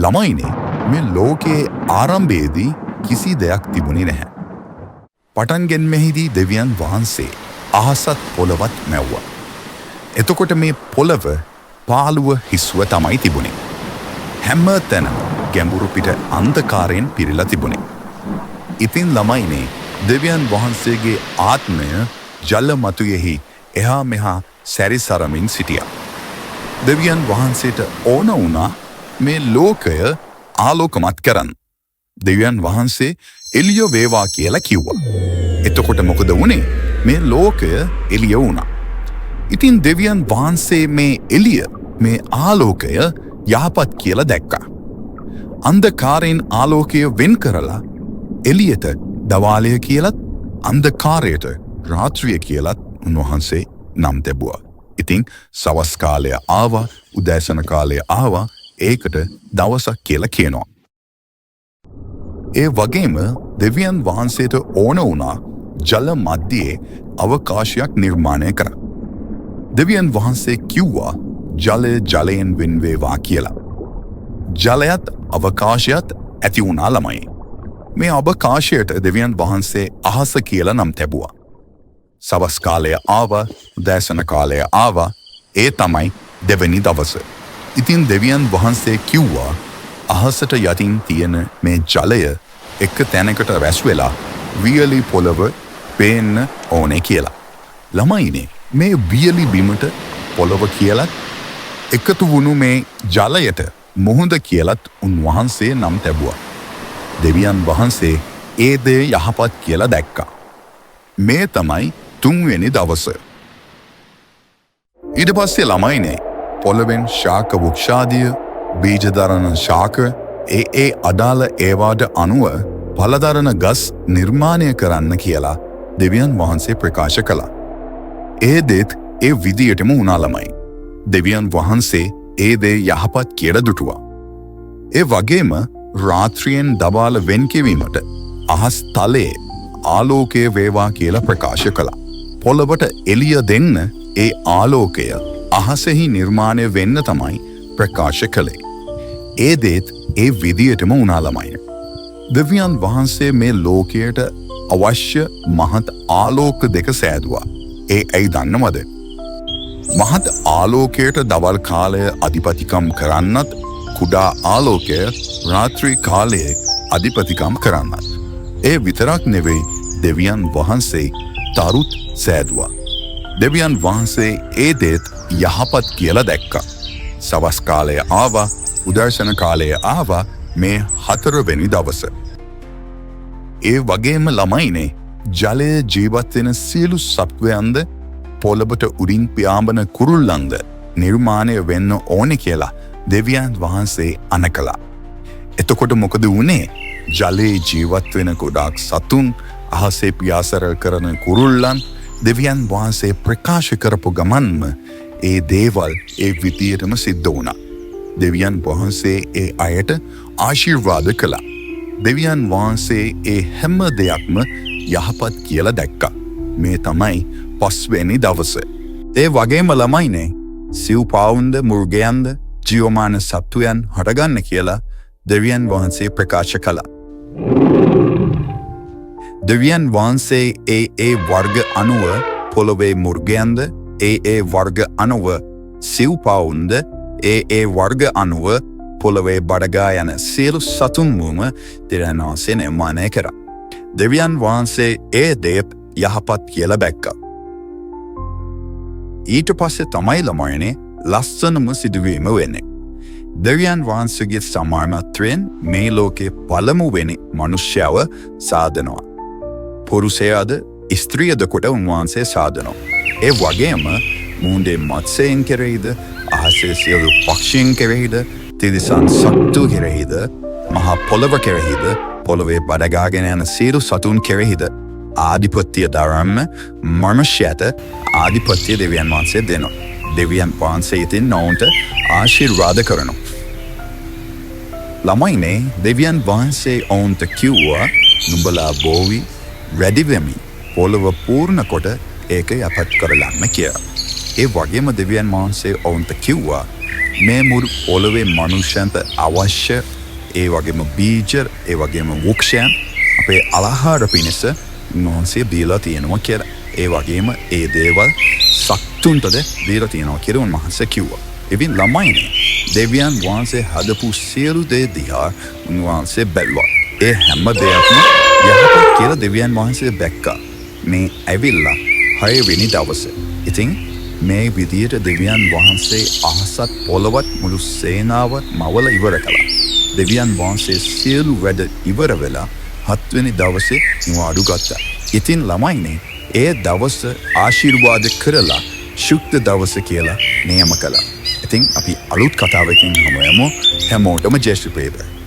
ළමයිනේ මේ ලෝකයේ ආරම්භයේදී කිසි දෙයක් තිබුණේ නැහැ. පටන් ගැනීමේදී දෙවියන් වහන්සේ අහසත් පොළවත් මැව්වා. එතකොට මේ පොළව පාළුව හිස්ව තමයි තිබුණේ. හැම තැනම ගැඹුරු පිට අන්ධකාරයෙන් පිරීලා තිබුණේ. ඉතින් ළමයිනේ දෙවියන් වහන්සේගේ ආත්මය ජල මතුයෙහි එහා මෙහා සැරිසරමින් සිටියා. දෙවියන් වහන්සේට ඕන වුණා මේ ලෝකය ආලෝකමත් කරන්න. දෙවියන් වහන්සේ එළිය වේවා කියලා කිව්වා. එතකොට මොකද වුණේ? මේ ලෝකය එළිය වුණා. ඉතින් දෙවියන් වහන්සේ මේ එළිය, මේ ආලෝකය යහපත් කියලා දැක්කා. අන්ධකාරයෙන් ආලෝකය වෙන් කරලා එළියට දවාලය කියලත් අන්ධකාරයට රාත්‍රිය කියලත් උන්වහන්සේ නම් තැබුවා. ඉතින් සවස් කාලය ආවා, උදෑසන කාලය ආවා, ඒකට දවසක් කියලා කියනවා. ඒ වගේම දෙවියන් වහන්සේට ඕන වුණා ජල මධ්‍යයේ අවකාශයක් නිර්මාණය කරන්න. දෙවියන් වහන්සේ කිව්වා ජලය ජලයෙන් වෙන් වේවා කියලා. ජලයත් අවකාශයත් ඇති වුණා ළමයි. මේ අවකාශයට දෙවියන් වහන්සේ අහස කියලා නම් තැබුවා. සවස් කාලය ආවා, උදෑසන කාලය ආවා, ඒ තමයි දෙවැනි දවස. ඉතින් දෙවියන් වහන්සේ කිව්වා අහසට යටින් තියෙන මේ ජලය එක තැනකට රැස් වෙලා වියලි පොළව පේන්න ඕනේ කියලා. ළමයිනේ මේ වියලි බිමට පොළව කියලත් එකතු වුණු මේ ජලයට මුහුද කියලත් උන්වහන්සේ නම් තැබුවා. දෙවියන් වහන්සේ ඒ දේ යහපත් කියලා දැක්කා. මේ තමයි තුන්වෙනි දවස. ඊට පස්සේ ළමයිනේ පොළවෙන් ශාක වෘක්ෂාදිය, බීජදරන ශාක, ඒ අදාළ ඒවාට අනුව ඵලදරන ගස් නිර්මාණය කරන්න කියලා දෙවියන් වහන්සේ ප්‍රකාශ කළා. ඒ දේත් ඒ විදියටම වුණා ළමයි. දෙවියන් වහන්සේ ඒ දේ යහපත් කියලා දුටුවා. ඒ වගේම රාත්‍රියෙන් දවාල වෙන් කිරීමට අහස් තලයේ ආලෝකය වේවා කියලා ප්‍රකාශ කළා. පොළවට එළිය දෙන්න ඒ ආලෝකය අහසෙහි නිර්මාණය වෙන්න තමයි ප්‍රකාශ කළේ. ඒ දේත් ඒ විදියටම වුණා ළමයි. දෙවියන් වහන්සේ මේ ලෝකයට අවශ්‍ය මහත් ආලෝක දෙක සෑදුවා. ඒ ඇයි දන්නවද? මහත් ආලෝකයට දවල් කාලය අධිපතිකම් කරන්නත්, කුඩා ආලෝකය රාත්‍රී කාලයේ අධිපතිකම් කරන්නත්. ඒ විතරක් නෙවෙයි, දෙවියන් වහන්සේ තරුත් සෑදුවා. දෙවියන් වහන්සේ ඒ දේත් යහපත් කියලා දැක්කා. සවස් කාලය ආවා, උදෑසන කාලය ආවා, මේ 4 වෙනි දවස. ඒ වගේම ළමයිනේ ජලයේ ජීවත් වෙන සියලු සත්වයන්ද පොළොවට උඩින් පියාඹන කුරුල්ලන්ද නිර්මාණය වෙන්න ඕනේ කියලා දෙවියන් වහන්සේ අනකලා. එතකොට මොකද වුණේ? ජලයේ ජීවත් වෙන ගොඩාක් සතුන්, අහසේ පියාසර කරන කුරුල්ලන් දෙවියන් වහන්සේ ප්‍රකාශ කරපු ගමන්ම ඒ දේවල් ඒ විදියටම සිද්ධ වුණා. දෙවියන් වහන්සේ ඒ අයට ආශිර්වාද කළා. දෙවියන් වහන්සේ ඒ හැම දෙයක්ම යහපත් කියලා දැක්කා. මේ තමයි 5 වෙනි දවස. ඒ වගේම ළමයිනේ සිව්පාවුන්ද, මුර්ගයන්ද, ජීවමාන සත්වයන් හටගන්න කියලා දෙවියන් වහන්සේ ප්‍රකාශ කළා. දෙවියන් වහන්සේ ඒ වර්ග අනුව පොළොවේ මුර්ගයන්ද, ඒ වර්ග අනුව සිව්පාවුන්ද, ඒ වර්ග අනුව පොළොවේ බඩගා යන සියලු සතුන්වම දෙවියන් වහන්සේ නිර්මාණය කරා. දෙවියන් වහන්සේ ඒ දේත් යහපත් කියලා දැක්කා. ඊට පස්සේ තමයි ළමයිනේ ලස්සනම සිදුවීම වෙන්නේ. දෙවියන් වහන්සේගේ සමාර්ථයෙන් මේ ලෝකේ පළමුවෙනි මනුෂ්‍යව සාදනවා. පුරුෂයාද ස්ත්‍රියද කොට උන්වහන්සේ සාදනවා. ඒ වගේම මුහුදේ මත්ස්‍යයන් කෙරෙහිද, අහසේ සියලු පක්ෂීන් කෙරෙහිද, තිරිසන් සත්තු කෙරෙහිද, මහා පොළව කෙරෙහිද, පොළොවේ බඩගාගෙන යන සියලු සතුන් කෙරෙහිද ආධිපත්‍ය දරන්න මනුෂ්‍යයට ආධිපත්‍ය දෙවියන් වහන්සේ දෙනවා. දෙවියන් වහන්සේ ඉතින් ඔවුන්ට ආශිර්වාද කරනවා. ළමයිනේ දෙවියන් වහන්සේ ඔවුන්ට කිව්වා නුඹලා බෝවි වැඩි වෙමි පොළොව පූර්ණ කොට ඒක යටපත් කරලන්න කියලා. ඒ වගේම දෙවියන් වහන්සේ ඔවුන්ට කිව්වා මේ මුළු පොළොවේ මනුෂ්‍යයන්ට අවශ්‍ය ඒ වගේම බීජ ඒ වගේම වෘක්ෂයන් අපේ ආහාර පිණිස උන්වහන්සේ දීලා තියෙනවා කියලා. ඒ වගේම ඒ දේවල් සත්තුන්ටද දීලා තියෙනවා කියලා උන්වහන්සේ කිව්වා. ඉතින් ළමයිනේ දෙවියන් වහන්සේ හදපු සියලු දේ දිහා උන්වහන්සේ බැලුවා. ඒ හැම දෙයක්ම යහපත් කියලා දෙවියන් වහන්සේ දැක්කා. මේ ඇවිල්ලා 6 වෙනි දවසේ. ඉතින් මේ විදියට දෙවියන් වහන්සේ අහසත් පොළවත් මුළු සේනාවත් මවල ඉවර කළා. දෙවියන් වහන්සේ සියලු වැඩ ඉවර වෙලා 7 වෙනි දවසේ නිවාඩු ගත්තා. ඉතින් ළමයිනේ ඒ දවස ආශිර්වාද කරලා ශුක්ත දවස කියලා නියම කළා. ඉතින් අපි අලුත් කතාවකින් හමු යමු. හැමෝටම ජය ශ්‍රී